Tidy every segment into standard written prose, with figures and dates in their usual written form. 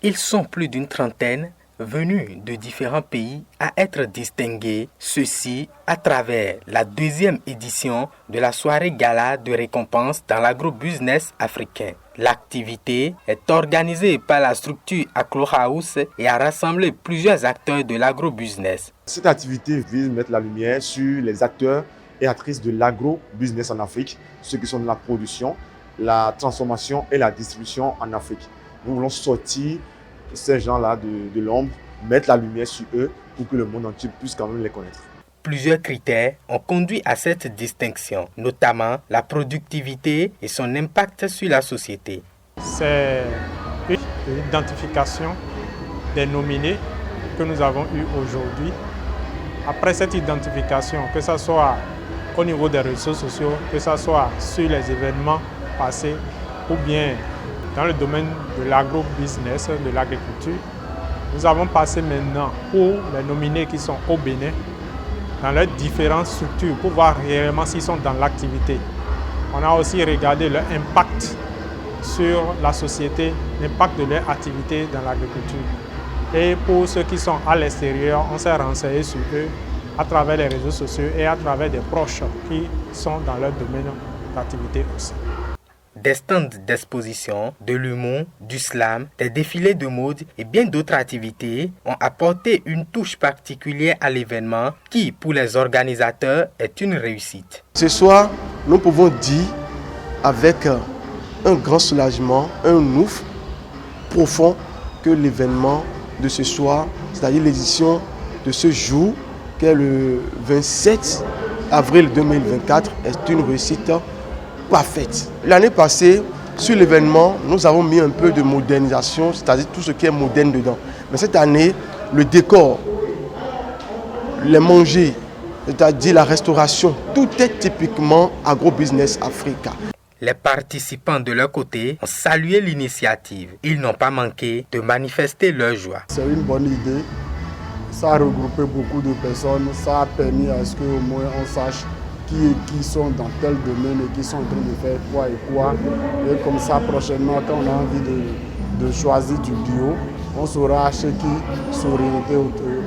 Ils sont plus d'une trentaine, venus de différents pays à être distingués, ceci à travers la deuxième édition de la soirée gala de récompense dans l'agrobusiness africain. L'activité est organisée par la structure Aklo House et a rassemblé plusieurs acteurs de l'agrobusiness. Cette activité vise à mettre la lumière sur les acteurs et actrices de l'agrobusiness en Afrique, ceux qui sont dans la production, la transformation et la distribution en Afrique. Nous voulons sortir ces gens-là de l'ombre, mettre la lumière sur eux pour que le monde entier puisse quand même les connaître. Plusieurs critères ont conduit à cette distinction, notamment la productivité et son impact sur la société. C'est l'identification des nominés que nous avons eu aujourd'hui. Après cette identification, que ce soit au niveau des réseaux sociaux, que ce soit sur les événements passés ou bien dans le domaine de l'agrobusiness, de l'agriculture, nous avons passé maintenant pour les nominés qui sont au Bénin dans leurs différentes structures pour voir réellement s'ils sont dans l'activité. On a aussi regardé leur impact sur la société, l'impact de leur activité dans l'agriculture. Et pour ceux qui sont à l'extérieur, on s'est renseigné sur eux à travers les réseaux sociaux et à travers des proches qui sont dans leur domaine d'activité aussi. Des stands d'exposition, de l'humour, du slam, des défilés de mode et bien d'autres activités ont apporté une touche particulière à l'événement qui, pour les organisateurs, est une réussite. Ce soir, nous pouvons dire avec un grand soulagement, un ouf profond que l'événement de ce soir, c'est-à-dire l'édition de ce jour, qui est le 27 avril 2024, est une réussite parfaite. L'année passée, sur l'événement, nous avons mis un peu de modernisation, c'est-à-dire tout ce qui est moderne dedans. Mais cette année, le décor, les manger, c'est-à-dire la restauration, tout est typiquement agrobusiness Africa. Les participants de leur côté ont salué l'initiative. Ils n'ont pas manqué de manifester leur joie. C'est une bonne idée. Ça a regroupé beaucoup de personnes. Ça a permis à ce qu'au moins on sache qui sont dans tel domaine et qui sont en train de faire quoi et quoi. Et comme ça, prochainement, quand on a envie de choisir du bio, on saura chez qui s'orienter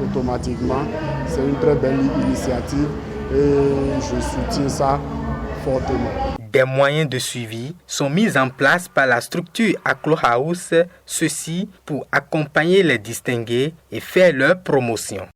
automatiquement. C'est une très belle initiative et je soutiens ça fortement. Des moyens de suivi sont mis en place par la structure Aklo House, ceci pour accompagner les distingués et faire leur promotion.